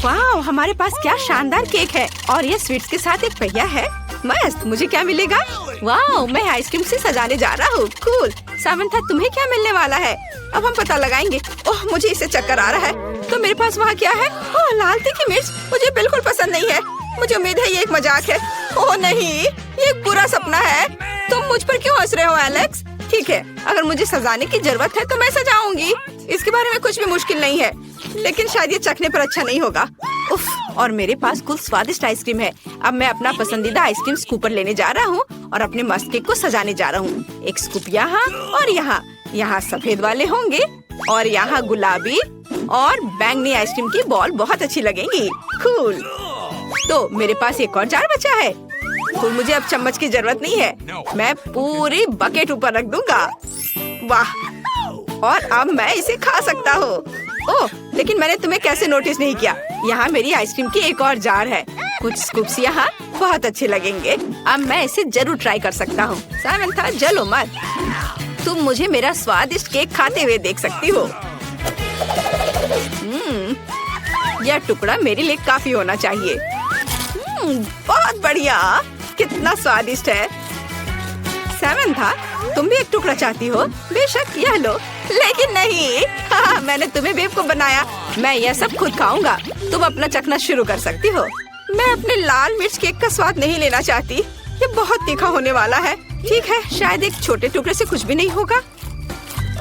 वाह, हमारे पास क्या शानदार केक है और ये स्वीट्स के साथ एक पहिया है। मस्त। मुझे क्या मिलेगा? वाह, मैं आइसक्रीम से सजाने जा रहा हूँ। कूल। सामंथा, तुम्हें क्या मिलने वाला है? अब हम पता लगाएंगे। ओह, मुझे इसे चक्कर आ रहा है। तो मेरे पास वहाँ क्या है? ओह, लाल तीखी मिर्च। मुझे बिल्कुल पसंद नहीं है। मुझे उम्मीद है ये एक मजाक है। ओह नहीं, ये एक बुरा सपना है। तुम मुझ पर क्यों हंस रहे हो एलेक्स? ठीक है, अगर मुझे सजाने की जरूरत है तो मैं सजाऊंगी। इसके बारे में कुछ भी मुश्किल नहीं है, लेकिन शायद ये चखने पर अच्छा नहीं होगा। उफ, और मेरे पास कुल स्वादिष्ट आइसक्रीम है। अब मैं अपना पसंदीदा आइसक्रीम स्कूपर लेने जा रहा हूँ और अपने मस्त केक को सजाने जा रहा हूँ। एक स्कूप यहाँ और यहाँ सफेद वाले होंगे और यहाँ गुलाबी और बैंगनी आइसक्रीम की बॉल बहुत अच्छी लगेंगी। कूल। तो मेरे पास एक और जार बचा है। तो मुझे अब चम्मच की जरूरत नहीं है, मैं पूरी बकेट ऊपर रख दूंगा। वाह, और अब मैं इसे खा सकता हूँ। ओह, लेकिन मैंने तुम्हें कैसे नोटिस नहीं किया? यहाँ मेरी आइसक्रीम की एक और जार है। कुछ स्कूप्स यहाँ बहुत अच्छे लगेंगे। अब मैं इसे जरूर ट्राई कर सकता हूँ। सामंथा, जलो मत। तुम मुझे मेरा स्वादिष्ट केक खाते हुए देख सकती हो। यह टुकड़ा मेरे लिए काफी होना चाहिए। बहुत बढ़िया, कितना स्वादिष्ट है। सामंथा, तुम भी एक टुकड़ा चाहती हो? बेशक, यह लो। लेकिन नहीं, हाँ, मैंने तुम्हें बेवकूफ बनाया। मैं यह सब खुद खाऊंगा। तुम अपना चखना शुरू कर सकती हो। मैं अपने लाल मिर्च केक का स्वाद नहीं लेना चाहती। ये बहुत तीखा होने वाला है। ठीक है, शायद एक छोटे टुकड़े से कुछ भी नहीं होगा।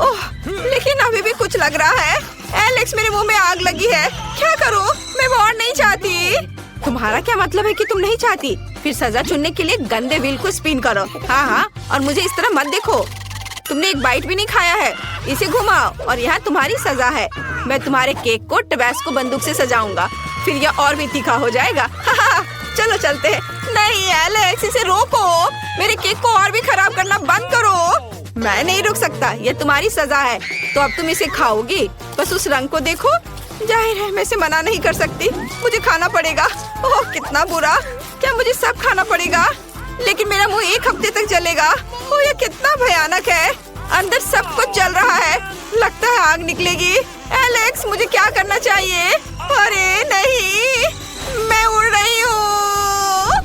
ओह, लेकिन अभी भी कुछ लग रहा है। एलेक्स, मेरे मुंह में आग लगी है। क्या करूं? मैं और नहीं चाहती। तुम्हारा क्या मतलब है कि तुम नहीं चाहती? फिर सजा चुनने के लिए गंदे व्हील को स्पिन करो। हाँ, और मुझे इस तरह मत देखो। तुमने एक बाइट भी नहीं खाया है। इसे घुमाओ और यहाँ तुम्हारी सजा है। मैं तुम्हारे केक को टबैस्को बंदूक से सजाऊंगा, फिर यह और भी तीखा हो जाएगा। चलो चलते हैं। नहीं एलेक्स, इसे रोको। मेरे केक को और भी खराब करना बंद करो। मैं नहीं रुक सकता, ये तुम्हारी सजा है। तो अब तुम इसे खाओगी। बस उस रंग को देखो। जाहिर है मैं इसे मना नहीं कर सकती। मुझे खाना पड़ेगा। ओह, कितना बुरा। क्या मुझे सब खाना पड़ेगा? लेकिन मेरा मुंह एक हफ्ते तक जलेगा। ओह, ये कितना भयानक है। अंदर सब कुछ जल रहा है। लगता है आग निकलेगी। एलेक्स, मुझे क्या करना चाहिए? अरे नहीं, मैं उड़ रही हूँ।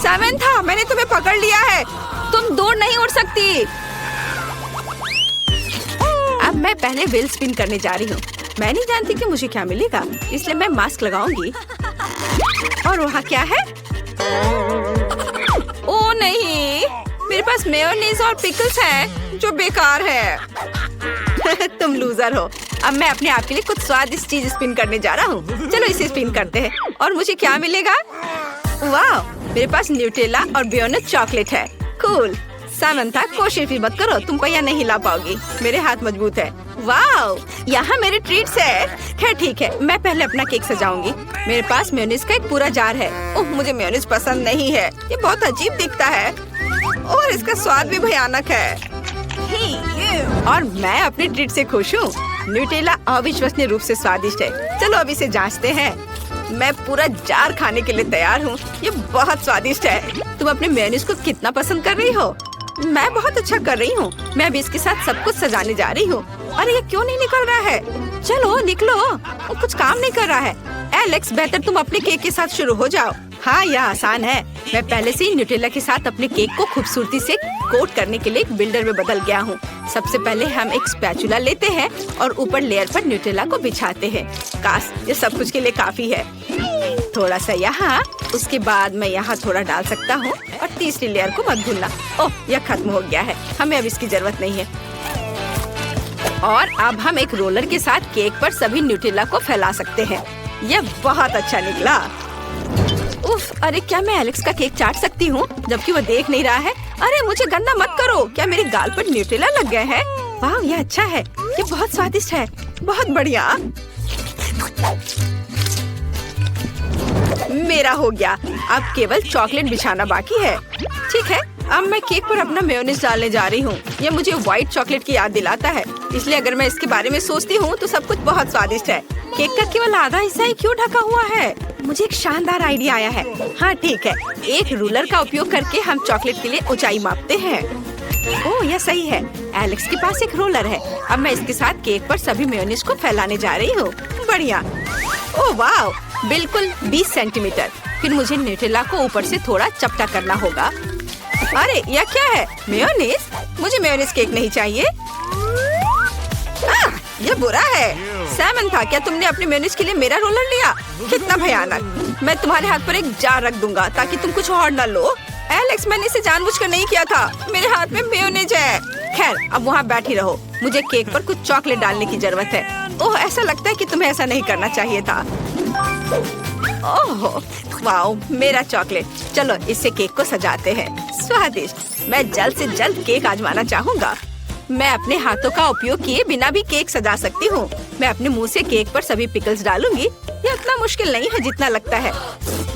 सामंथा, मैंने तुम्हें पकड़ लिया है। तुम दूर नहीं उड़ सकती। अब मैं पहले व्हील स्पिन करने जा रही हूँ। मैं नहीं जानती कि मुझे क्या मिलेगा, इसलिए मैं मास्क लगाऊंगी। और वहाँ क्या है? ओह नहीं, मेरे पास मेयोनीज और पिकल्स हैं जो बेकार है। तुम लूजर हो। अब मैं अपने आप के लिए कुछ स्वादिष्ट चीज स्पिन करने जा रहा हूँ। चलो इसे स्पिन करते हैं। और मुझे क्या मिलेगा? वाह, मेरे पास न्यूटेला और बेयोनेट चॉकलेट है। कूल। सामंथा, कोशिश भी मत करो, तुम पहिया नहीं ला पाओगी। मेरे हाथ मजबूत है। वाह, यहाँ मेरे ट्रीट्स है। खैर ठीक है, मैं पहले अपना केक सजाऊंगी। मेरे पास मेयोनीज का एक पूरा जार है। ओह, मुझे मेयोनीज पसंद नहीं है। ये बहुत अजीब दिखता है और इसका स्वाद भी भयानक है। और मैं अपने ट्रीट से खुश हूँ। न्यूटेला अविश्वसनीय रूप से स्वादिष्ट है। चलो अब इसे जांचते हैं। मैं पूरा जार खाने के लिए तैयार हूँ। ये बहुत स्वादिष्ट है। तुम अपने मेयोनीज को कितना पसंद कर रही हो? मैं बहुत अच्छा कर रही हूँ। मैं अभी इसके साथ सब कुछ सजाने जा रही हूँ। अरे ये क्यों नहीं निकल रहा है? चलो निकलो, वो कुछ काम नहीं कर रहा है। एलेक्स, बेहतर तुम अपने केक के साथ शुरू हो जाओ। हाँ, यह आसान है। मैं पहले से ही न्यूटेला के साथ अपने केक को खूबसूरती से कोट करने के लिए एक बिल्डर में बदल गया हूँ। सबसे पहले हम एक स्पैचुला लेते हैं और ऊपर लेयर पर न्यूटेला को बिछाते हैं। काश ये सब कुछ के लिए काफी है। थोड़ा सा यहाँ, उसके बाद मैं यहाँ थोड़ा डाल सकता हूँ। और तीसरी लेयर को मत भूलना। ओह, यह खत्म हो गया है। हमें अब इसकी जरूरत नहीं है। और अब हम एक रोलर के साथ केक पर सभी न्यूटेला को फैला सकते हैं। यह बहुत अच्छा निकला। उफ, अरे क्या मैं एलेक्स का केक चाट सकती हूँ जबकि वो देख नहीं रहा है? अरे मुझे गंदा मत करो। क्या मेरे गाल पर न्यूटेला लग गए हैं? वाह, यह अच्छा है। ये बहुत स्वादिष्ट है। बहुत बढ़िया। मेरा हो गया। अब केवल चॉकलेट बिछाना बाकी है। ठीक है, अब मैं केक पर अपना मेयोनीज डालने जा रही हूँ। ये मुझे व्हाइट चॉकलेट की याद दिलाता है, इसलिए अगर मैं इसके बारे में सोचती हूँ तो सब कुछ बहुत स्वादिष्ट है। केक का केवल आधा हिस्सा ही क्यों ढका हुआ है? मुझे एक शानदार आइडिया आया है। हाँ ठीक है, एक रूलर का उपयोग करके हम चॉकलेट के लिए ऊंचाई मापते हैं। ओह, यह सही है। एलेक्स के पास एक रोलर है। अब मैं इसके साथ केक पर सभी मेयोनीज को फैलाने जा रही हूँ। बढ़िया। ओह वाह, बिल्कुल 20 सेंटीमीटर। फिर मुझे न्यूटेला को ऊपर से थोड़ा चपटा करना होगा। अरे यह क्या है? मेयोनीज? मुझे मेयोनीज केक नहीं चाहिए। यह बुरा है। सैमंथा, क्या तुमने अपने मेयोनीज के लिए मेरा रोलर लिया? कितना भयानक। मैं तुम्हारे हाथ पर एक जार रख दूंगा ताकि तुम कुछ और न लो। एलेक्स, मैंने इसे जानबूझकर नहीं किया था। मेरे हाथ में मेयोनीज है। खैर, अब वहाँ बैठी रहो। मुझे केक पर कुछ चॉकलेट डालने की जरूरत है। ओह, ऐसा लगता है कि तुम्हें ऐसा नहीं करना चाहिए था। ओह वाओ, मेरा चॉकलेट। चलो इससे केक को सजाते हैं। स्वादिष्ट। मैं जल्द से जल्द केक आजमाना चाहूँगा। मैं अपने हाथों का उपयोग किए बिना भी केक सजा सकती हूँ। मैं अपने मुंह से केक पर सभी पिकल्स डालूंगी। ये इतना मुश्किल नहीं है जितना लगता है।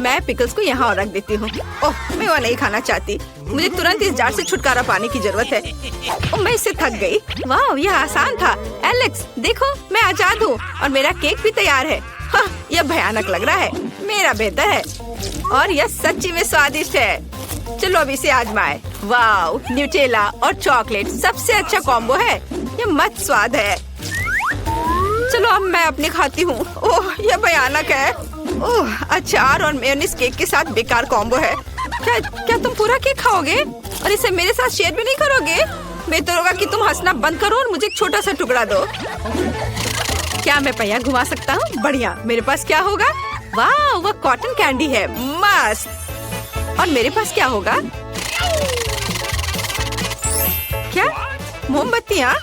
मैं पिकल्स को यहाँ और रख देती हूँ। ओह, मैं वो नहीं खाना चाहती। मुझे तुरंत इस जार से छुटकारा पाने की जरूरत है। ओह, मैं इससे थक गई। वाह, यह आसान था। एलेक्स, देखो, मैं आजाद हूँ और मेरा केक भी तैयार है। हाँ, यह भयानक लग रहा है। मेरा बेहतर है और यह सच्ची में स्वादिष्ट है। चलो अब इसे आजमाएं। वाव, न्यूटेला और चॉकलेट सबसे अच्छा कॉम्बो है। ये मस्त स्वाद है। चलो अब मैं अपनी खाती हूँ। ओह, यह भयानक है। ओह, अचार और मेयोनीज केक के साथ बेकार कॉम्बो है। क्या तुम पूरा केक खाओगे और इसे मेरे साथ शेयर भी नहीं करोगे? बेहतर होगा कि तुम हंसना बंद करो और मुझे एक छोटा सा टुकड़ा दो। क्या मैं पहिया घुमा सकता हूँ? बढ़िया। मेरे पास क्या होगा? वाह, वह कॉटन कैंडी है। मस्त। और मेरे पास क्या होगा? क्या? मोमबत्तियाँ?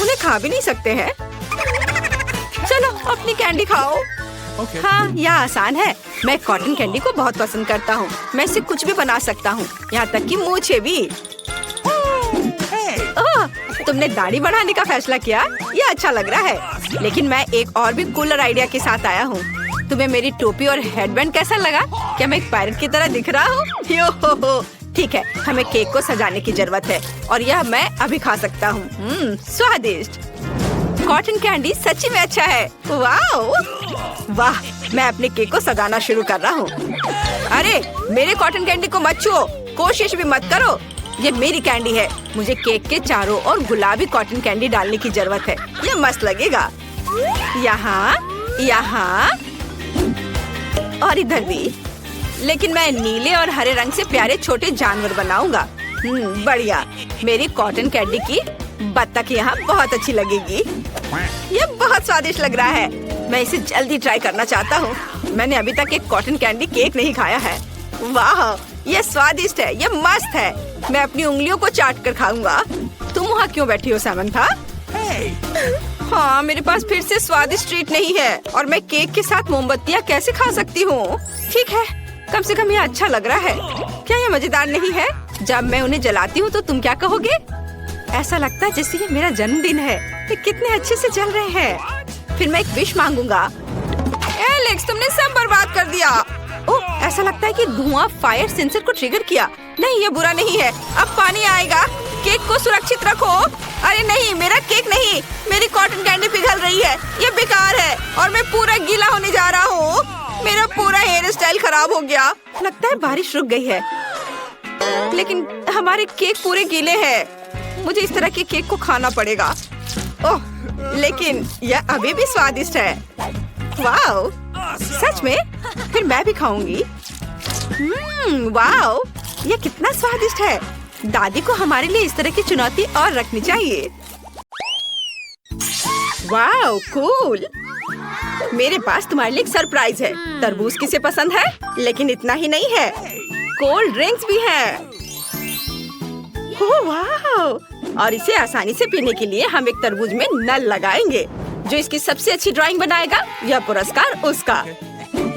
उन्हें खा भी नहीं सकते हैं। चलो अपनी कैंडी खाओ। हाँ, यह आसान है। मैं कॉटन कैंडी को बहुत पसंद करता हूँ। मैं इससे कुछ भी बना सकता हूँ, यहाँ तक कि मूछें भी। ओह, तुमने दाढ़ी बढ़ाने का फैसला किया? यह अच्छा लग रहा है। लेकिन मैं एक और भी कूलर आइडिया के साथ आया हूँ। तुम्हें मेरी टोपी और हेडबैंड कैसा लगा? क्या मैं एक पायरेट की तरह दिख रहा हूँ? यो हो। ठीक है, हमें केक को सजाने की जरूरत है और यह मैं अभी खा सकता हूँ। स्वादिष्ट। कॉटन कैंडी सच्ची में अच्छा है। वाह, मैं अपने केक को सजाना शुरू कर रहा हूँ। अरे, मेरे कॉटन कैंडी को मत छुओ, कोशिश भी मत करो। ये मेरी कैंडी है। मुझे केक के चारों ओर गुलाबी कॉटन कैंडी डालने की जरूरत है। ये मस्त लगेगा। यहाँ, यहाँ और इधर भी। लेकिन मैं नीले और हरे रंग से प्यारे छोटे जानवर बनाऊंगा। बढ़िया। मेरी कॉटन कैंडी की बत्तख यहाँ बहुत अच्छी लगेगी। ये बहुत स्वादिष्ट लग रहा है। मैं इसे जल्दी ट्राई करना चाहता हूँ। मैंने अभी तक एक कॉटन कैंडी केक नहीं खाया है। वाह, ये स्वादिष्ट है। ये मस्त है। मैं अपनी उंगलियों को चाट कर खाऊंगा। तुम वहाँ क्यों बैठी हो सैमंथा? हाँ, मेरे पास फिर से स्वादिष्ट ट्रीट नहीं है और मैं केक के साथ मोमबत्तियाँ कैसे खा सकती हूँ? ठीक है, कम से कम ये अच्छा लग रहा है। क्या ये मजेदार नहीं है? जब मैं उन्हें जलाती हूँ तो तुम क्या कहोगे? ऐसा लगता है जैसे ये मेरा जन्मदिन है। ये कितने अच्छे से जल रहे हैं। फिर मैं एक विश मांगूंगा। एलेक्स, तुमने सब बर्बाद कर दिया। ओह, ऐसा लगता है कि धुआं फायर सेंसर को ट्रिगर किया। नहीं, ये बुरा नहीं है। अब पानी आएगा। केक को सुरक्षित रखो। अरे नहीं, मेरा केक नहीं। मेरी कॉटन कैंडी पिघल रही है। ये बेकार है और मैं पूरा गीला होने जा रहा हूँ। मेरा पूरा हेयर स्टाइल खराब हो गया। लगता है बारिश रुक गई है, लेकिन हमारे केक पूरे गीले हैं। मुझे इस तरह के केक को खाना पड़ेगा। ओह, लेकिन यह अभी भी स्वादिष्ट है। वाओ, सच में? फिर मैं भी खाऊंगी। वाओ, यह कितना स्वादिष्ट है। दादी को हमारे लिए इस तरह की चुनौती और रखनी चाहिए। Wow, cool. मेरे पास तुम्हारे लिए एक सरप्राइज है। तरबूज किसे पसंद है? लेकिन इतना ही नहीं है, कोल्ड ड्रिंक्स भी है। ओह वाओ, और इसे आसानी से पीने के लिए हम एक तरबूज में नल लगाएंगे। जो इसकी सबसे अच्छी ड्राइंग बनाएगा, यह पुरस्कार उसका।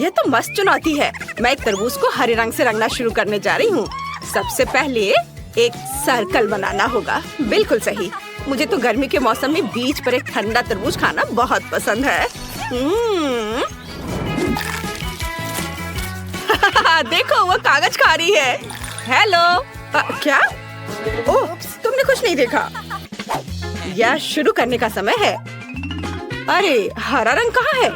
यह तो मस्त चुनौती है। मैं एक तरबूज को हरे रंग से रंगना शुरू करने जा रही हूँ। सबसे पहले एक सर्कल बनाना होगा। बिल्कुल सही। मुझे तो गर्मी के मौसम में बीच पर एक ठंडा तरबूज खाना बहुत पसंद है। देखो, वो कागज खा रही है। हेलो। क्या? ओह, तुमने कुछ नहीं देखा। यह शुरू करने का समय है। अरे, हरा रंग कहाँ है?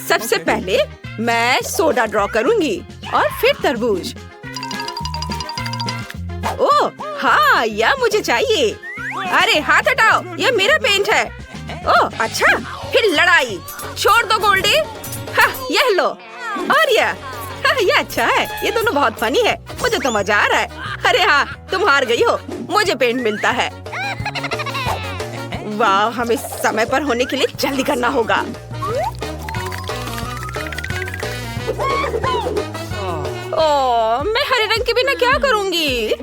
सबसे पहले मैं सोडा ड्रॉ करूंगी और फिर तरबूज। ओह हाँ, यह मुझे चाहिए। अरे हाथ हटाओ, यह मेरा पेंट है। ओह अच्छा, फिर लड़ाई। छोड़ दो गोल्डी। हाँ, ये लो। और ये अच्छा है। ये दोनों बहुत फनी है। मुझे तो मजा आ रहा है। अरे हाँ, तुम हार गई हो। मुझे पेंट मिलता है। वाह, हमें समय पर होने के लिए जल्दी करना होगा। ओह, मैं हरे रंग के बिना क्या करूंगी?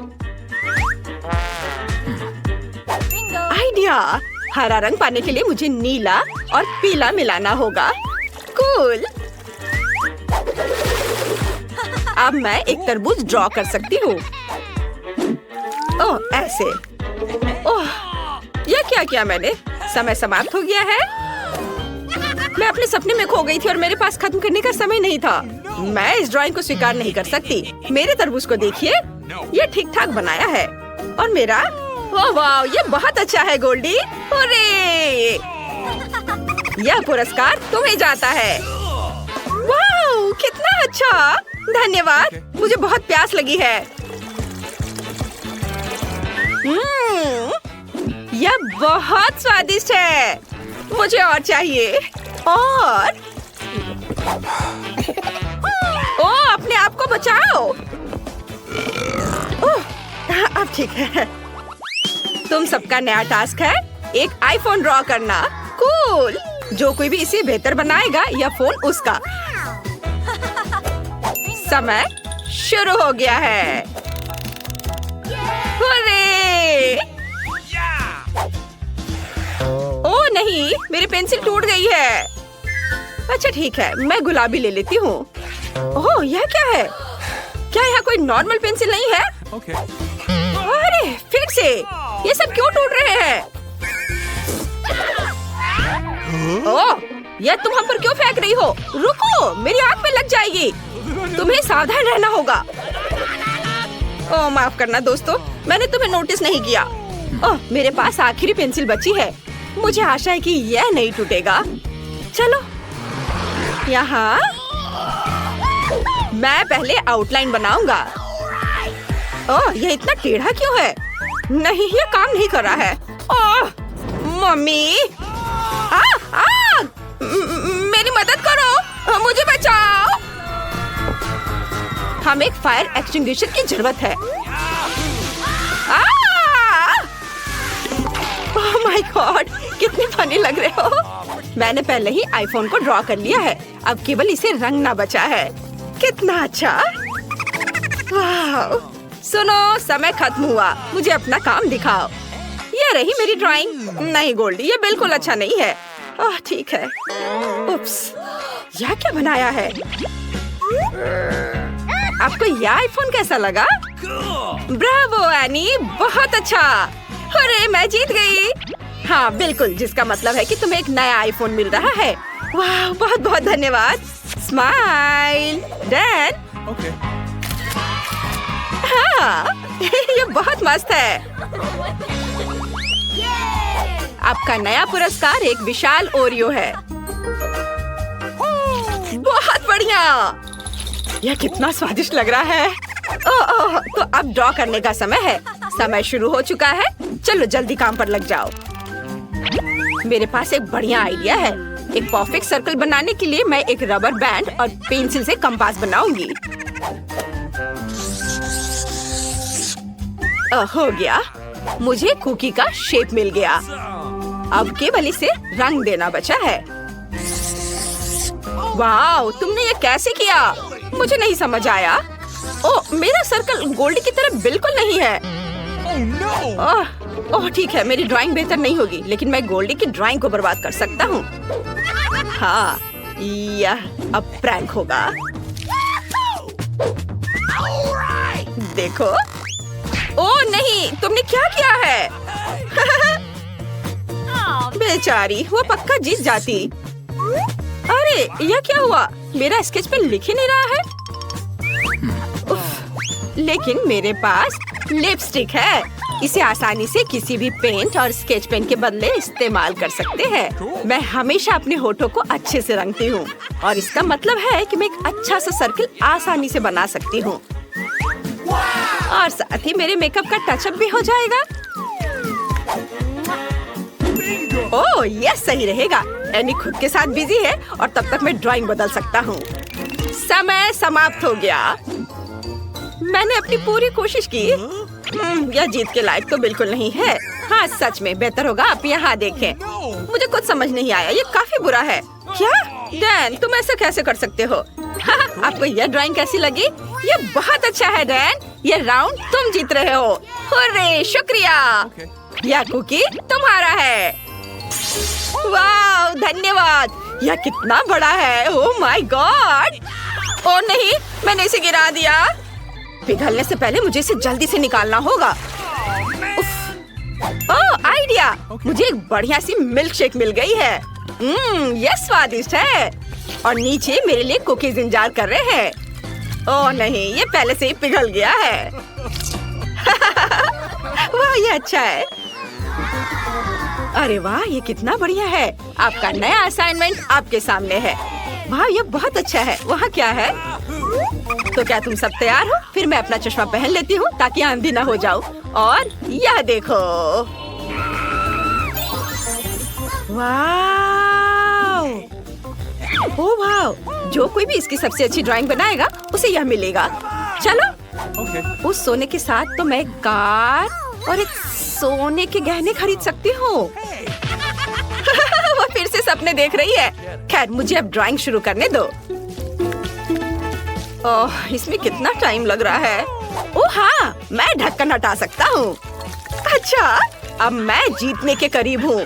आइडिया! हरा रंग पाने के लिए मुझे नीला और पीला मिलाना होगा। कूल! अब मैं एक तरबूज ड्रॉ कर सकती हूँ। ओह, ऐसे। ओह, यह क्या किया मैंने? समय समाप्त हो गया है। मैं अपने सपने में खो गई थी और मेरे पास खत्म करने का समय नहीं था। मैं इस ड्राइंग को स्वीकार नहीं कर सकती। मेरे तरबूज को देखिए, ये ठीक ठाक बनाया है। और मेरा, ओह वाह, ये बहुत अच्छा है गोल्डी। अरे, यह पुरस्कार तुम्हें जाता है। वाह, कितना अच्छा! धन्यवाद। मुझे बहुत प्यास लगी है। यह बहुत स्वादिष्ट है। मुझे और चाहिए। और ओह, अपने आप को बचाओ। ओह, अब ठीक है। तुम सबका नया टास्क है एक आईफोन ड्रॉ करना। कूल! जो कोई भी इसे बेहतर बनाएगा, यह फोन उसका। समय शुरू हो गया है। अरे! ओह नहीं, मेरी पेंसिल टूट गई है। अच्छा ठीक है, मैं गुलाबी ले लेती हूँ। ओह, यह क्या है? क्या यहाँ कोई नॉर्मल पेंसिल नहीं है? अरे, फिर से ये सब क्यों टूट रहे हैं? ओह, यह तुम हम पर क्यों फेंक रही हो? रुको, मेरी आँख में लग जाएगी। तुम्हें सावधान रहना होगा। ओह, माफ करना दोस्तों, मैंने तुम्हें नोटिस नहीं किया। ओह, मेरे पास आखिरी पेंसिल बची है। मुझे आशा है कि यह नहीं टूटेगा। चलो, यहाँ मैं पहले आउटलाइन बनाऊंगा। ओह, यह इतना टेढ़ा क्यों है? नहीं, यह काम नहीं कर रहा है। ओह, मम्मी! मेरी मदद करो, मुझे बचाओ। हमें एक फायर एक्सटिंग्विशर की जरूरत है। ओह माय गॉड, कितने फनी लग रहे हो। मैंने पहले ही आईफोन को ड्रॉ कर लिया है। अब केवल इसे रंगना बचा है। कितना अच्छा! वाह! सुनो, समय खत्म हुआ। मुझे अपना काम दिखाओ। ये रही मेरी ड्राइंग। नहीं गोल्डी, ये बिल्कुल अच्छा नहीं है। ओह ठीक है। उप्स, यह क्या बनाया है? आपको यह आईफोन कैसा लगा? ब्रावो एनी, बहुत अच्छा। अरे, मैं जीत गई। हाँ बिल्कुल, जिसका मतलब है कि तुम्हें एक नया आईफोन मिल रहा है। वाह, बहुत बहुत धन्यवाद। Smile Dan. हाँ, ये बहुत मस्त है। आपका नया पुरस्कार एक विशाल ओरियो है। बहुत बढ़िया। यह कितना स्वादिष्ट लग रहा है। ओह, तो अब ड्रॉ करने का समय है। समय शुरू हो चुका है। चलो जल्दी काम पर लग जाओ। मेरे पास एक बढ़िया आइडिया है। एक परफेक्ट सर्कल बनाने के लिए मैं एक रबर बैंड और पेंसिल से कंपास बनाऊंगी। हो गया। मुझे कुकी का शेप मिल गया। अब केवल इसे रंग देना बचा है। वाह, तुमने ये कैसे किया? मुझे नहीं समझ आया। ओह, मेरा सर्कल गोल्डी की तरह बिल्कुल नहीं है। ओह ठीक है, मेरी ड्राइंग बेहतर नहीं होगी, लेकिन मैं गोल्डी की ड्राइंग को बर्बाद कर सकता हूँ। हाँ, यह अब प्रैंक होगा। देखो। ओह नहीं, तुमने क्या किया है? बेचारी, वो पक्का जीत जाती। अरे, यह क्या हुआ? मेरा स्केच पेन लिख ही नहीं रहा है। लेकिन मेरे पास लिपस्टिक है। इसे आसानी से किसी भी पेंट और स्केच पेन के बदले इस्तेमाल कर सकते हैं। मैं हमेशा अपने होठों को अच्छे से रंगती हूँ और इसका मतलब है कि मैं एक अच्छा सा सर्कल आसानी से बना सकती हूँ। और साथ ही मेरे मेकअप का टचअप भी हो जाएगा। ओह, यह सही रहेगा। एनी खुद के साथ बिजी है और तब तक मैं ड्राइंग बदल सकता हूँ। समय समाप्त हो गया। मैंने अपनी पूरी कोशिश की। यह जीत के लायक तो बिल्कुल नहीं है। हाँ सच में बेहतर होगा आप यहाँ देखें। मुझे कुछ समझ नहीं आया, ये काफी बुरा है। क्या डैन, तुम ऐसा कैसे कर सकते हो? आपको यह ड्राइंग कैसी लगी? ये बहुत अच्छा है डैन। ये राउंड तुम जीत रहे हो। हुर्रे, शुक्रिया। यह कुकी तुम्हारा है। वाह, धन्यवाद। यह कितना बड़ा है। Oh my God. ओह नहीं, मैंने इसे गिरा दिया। पिघलने से पहले मुझे इसे जल्दी से निकालना होगा। ओह आइडिया, मुझे एक बढ़िया सी मिल्क शेक मिल गई है। यह स्वादिष्ट है और नीचे मेरे लिए कुकीज इंतजार कर रहे हैं। ओह नहीं, ये पहले से ही पिघल गया है। वाह, ये अच्छा है। अरे वाह, ये कितना बढ़िया है। आपका नया असाइनमेंट आपके सामने है। वाह, ये बहुत अच्छा है। वहाँ क्या है? तो क्या तुम सब तैयार हो? फिर मैं अपना चश्मा पहन लेती हूँ ताकि आंधी ना हो जाऊँ। और यह देखो, वाव! ओह वाव! जो कोई भी इसकी सबसे अच्छी ड्राइंग बनाएगा उसे यह मिलेगा। चलो, उस सोने के साथ तो मैं एक कार और एक सोने के गहने खरीद सकती हूँ। वो फिर से सपने देख रही है। खैर, मुझे अब ड्राइंग शुरू करने दो। ओह, इसमें कितना टाइम लग रहा है। ओह हाँ, मैं ढक्कन हटा सकता हूँ। अच्छा, अब मैं जीतने के करीब हूँ।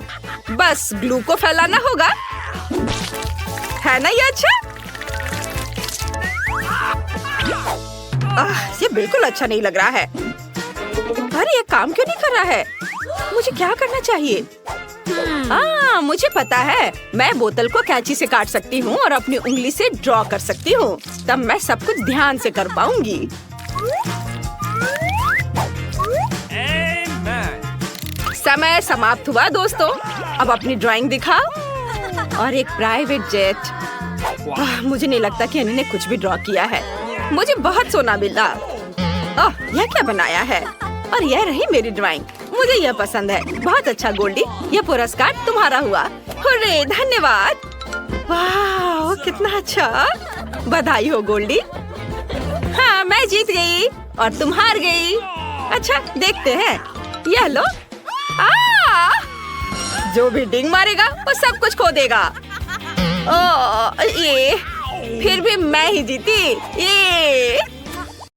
बस ग्लू को फैलाना होगा, है ना? ये अच्छा। ये बिल्कुल अच्छा नहीं लग रहा है। अरे ये काम क्यों नहीं कर रहा है? मुझे क्या करना चाहिए? मुझे पता है। मैं बोतल को कैंची से काट सकती हूँ और अपनी उंगली से ड्रॉ कर सकती हूँ। तब मैं सब कुछ ध्यान से कर पाऊंगी। समय समाप्त हुआ दोस्तों। अब अपनी ड्राइंग दिखाओ। और एक प्राइवेट जेट। मुझे नहीं लगता कि अन्नी ने कुछ भी ड्रॉ किया है। मुझे बहुत सोना मिला। यह क्या बनाया है? और यह रही मेरी ड्राइंग। मुझे यह पसंद है। बहुत अच्छा गोल्डी, यह पुरस्कार तुम्हारा हुआ। हुर्रे, धन्यवाद। वाह, कितना अच्छा। बधाई हो गोल्डी। हाँ, मैं जीत गई और तुम हार गई। अच्छा, देखते हैं। यह लो। जो भी डिंग मारेगा वो सब कुछ खो देगा। ये फिर भी मैं ही जीती। ये